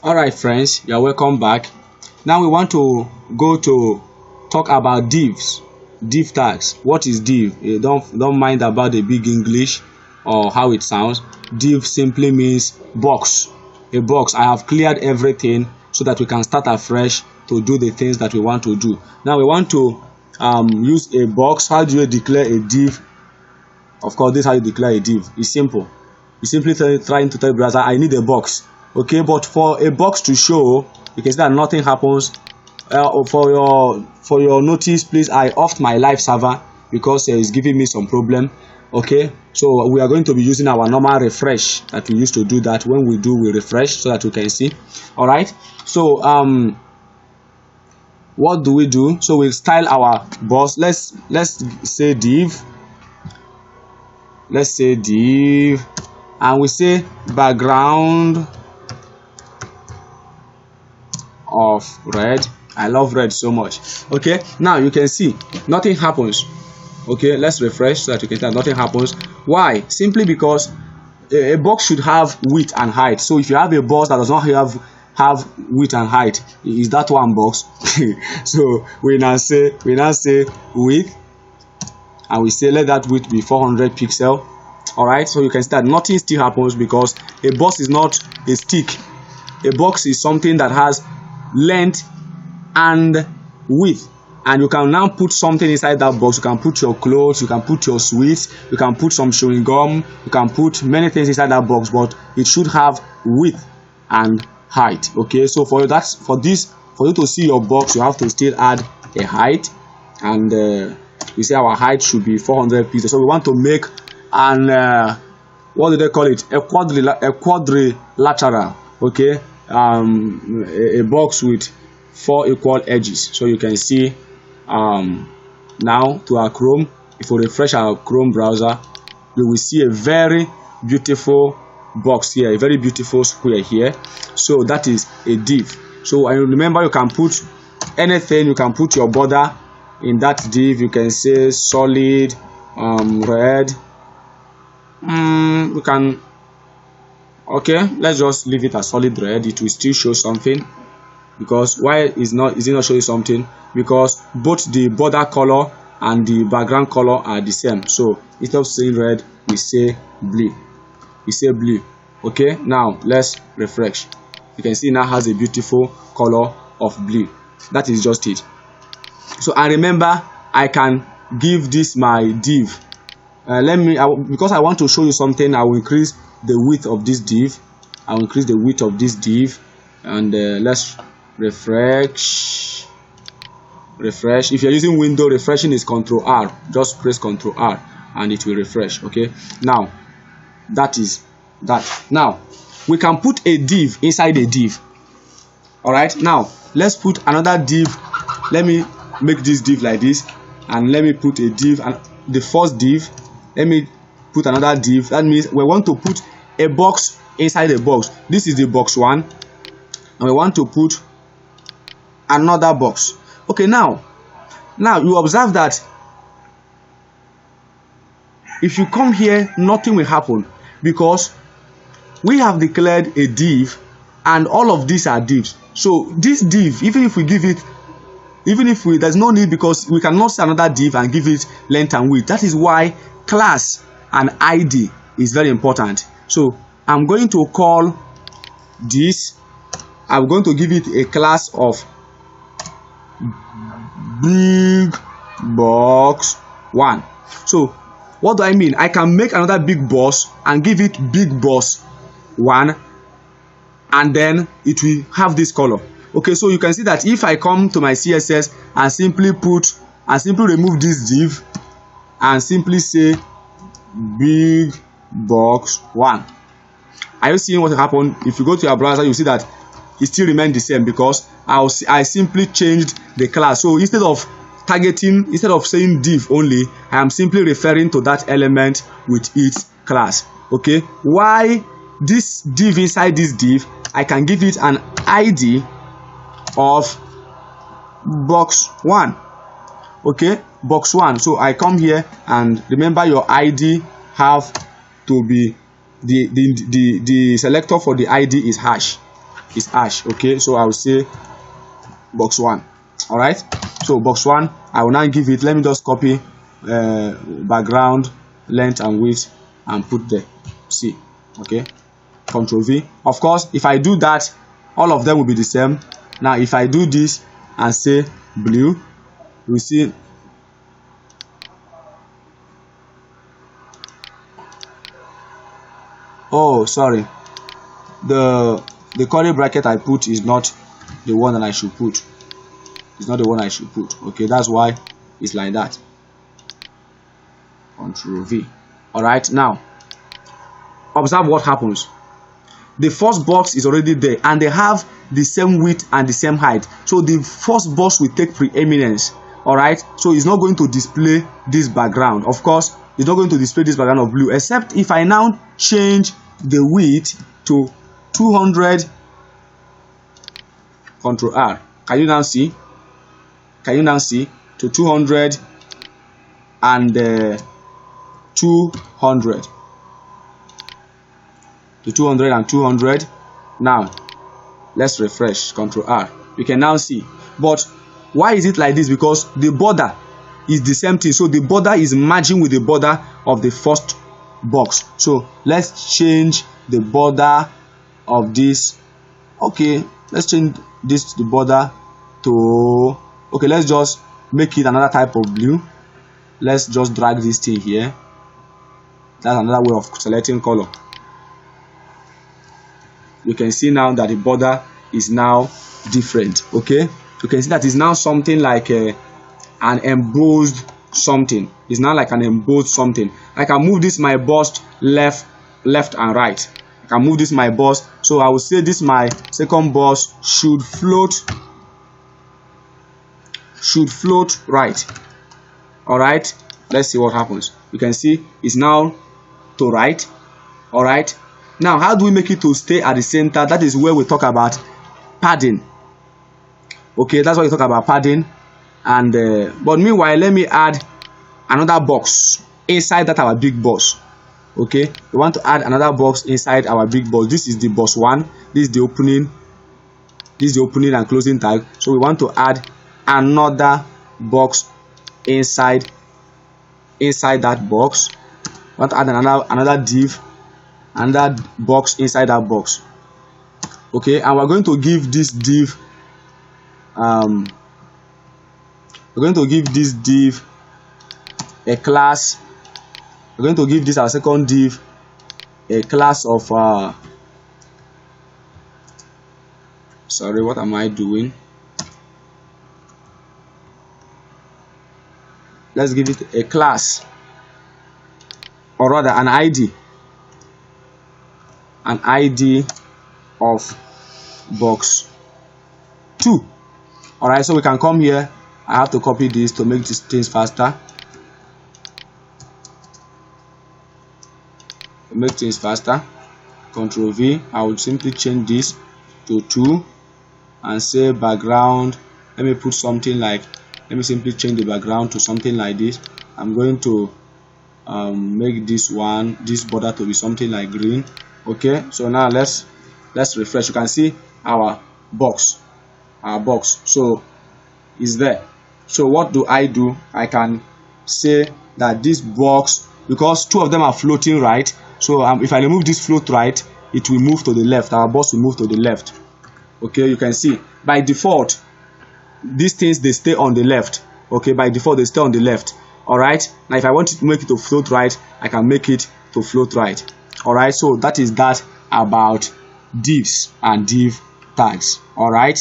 All right, friends, you're welcome back. Now we want to go to talk about div tags. What is div? You don't mind about the big English or how it sounds. Div simply means box. A box. I have cleared everything so that we can start afresh to do the things that we want to do. Now we want to use a box. How do you declare a div? Of course, this is how you declare a div. It's simple. You simply trying to tell the browser, I need a box. Okay, but for a box to show, you can see that nothing happens. For your notice, please, I offed my live server because it's giving me some problem. Okay, so we are going to be using our normal refresh that we used to do. That when we refresh so that we can see. All right, so what do we do? So we style our box. Let's say div. Let's say div, and we say background of red. I love red so much. Okay, now you can see nothing happens. Okay, let's refresh so that you can tell nothing happens. Why? Simply because a box should have width and height. So if you have a box that does not have width and height, is that one box? So we now say width, and we say let that width be 400 pixel. All right, so you can see that nothing still happens because a box is not a stick. A box is something that has length and width, and you can now put something inside that box. You can put your clothes, you can put your sweets, you can put some chewing gum, you can put many things inside that box, but it should have width and height. Okay, so for you to see your box, you have to still add a height, and we say our height should be 400 pixels. So we want to make an what do they call it, a quadrilateral. Okay, a box with 4 equal edges. So you can see now to our Chrome, if we refresh our Chrome browser, we will see a very beautiful box here, a very beautiful square here. So that is a div. So and remember, you can put anything. You can put your border in that div. You can say solid red. We can, okay, let's just leave it as solid red. It will still show something, because why is it not showing something? Because both the border color and the background color are the same. So instead of saying red, we say blue. Okay, now let's refresh. You can see now has a beautiful color of blue. That is just it. So and remember, I can give this my div. Because I want to show you something, I will increase the width of this div. And let's refresh. If you're using Windows, refreshing is Ctrl R. Just press Ctrl R and it will refresh. Okay, now that is that. Now we can put a div inside a div. All right, now let's put another div. Let me make this div like this, and let me put a div, and the first div, let me put another div. That means we want to put a box inside a box. This is the box 1, and we want to put another box. Okay, now you observe that if you come here, nothing will happen, because we have declared a div and all of these are divs. So this div, even if there's no need, because we cannot say another div and give it length and width. That is why class and ID is very important. So I'm going to call this, I'm going to give it a class of big box 1. So what do I mean? I can make another big box and give it big box 1, and then it will have this color. Okay, so you can see that if I come to my CSS and simply remove this div and simply say big box 1, are you seeing what happened? If you go to your browser, you see that it still remains the same, because I simply changed the class. So instead of saying div only, I am simply referring to that element with its class. Okay, why this div inside this div, I can give it an ID of box 1. Okay, box 1. So I come here, and remember, your ID have to be the selector for the ID is hash. is hash. Okay, so I will say box 1. All right, so box 1, I will now give it, let me just copy background, length and width and put there. See, okay, Ctrl V. Of course, if I do that, all of them will be the same. Now if I do this and say blue, we see oh sorry, the curly bracket I put is not the one that I should put. It's not the one I should put. Okay, that's why it's like that. Ctrl V. All right, now observe what happens. The first box is already there and they have the same width and the same height, so the first box will take preeminence. All right, so it's not going to display this background. Of course, it's not going to display this background of blue, except if I now change the width to 200. Ctrl R. Can you now see? Can you now see? To 200 and 200. To 200 and 200. Now let's refresh. Ctrl R. You can now see. But why is it like this? Because the border is the same thing, so the border is merging with the border of the first box. So let's change the border of this. Okay, let's change this to the border to, okay, let's just make it another type of blue. Let's just drag this thing here. That's another way of selecting color. You can see now that the border is now different. Okay, you can see that it's now something like an embossed something. It's now like an embossed something. I can move this my bust left and right. I can move this my bust, so I will say this my second bust should float right. All right, let's see what happens. You can see it's now to right. All right, now how do we make it to stay at the center? That is where we talk about padding. Okay, that's why we talk about padding. And but meanwhile, let me add another box inside that our big box. Okay, we want to add another box inside our big box. This is the box 1. This is the opening. This is the opening and closing tag. So we want to add another box inside that box. We want to add another div, another box inside that box. Okay, and we're going to give this div we're going to give this div a class. We're going to give this our second div a class of sorry, what am I doing? Let's give it a class, or rather an ID of box 2. All right, so we can come here. I have to copy this to make these things faster. Ctrl V. I will simply change this to 2 and say background. Let me put something like, let me simply change the background to something like this. I'm going to make this border to be something like green. Okay, so now let's refresh. You can see our box so is there. So what do? I can say that this box, because 2 of them are floating right, so if I remove this float right, it will move to the left. Our box will move to the left. Okay, you can see by default these things, they stay on the left. Okay, by default they stay on the left. All right, now if I want to make it to float right, I can make it to float right. All right, so that is that about divs and div tags. All right.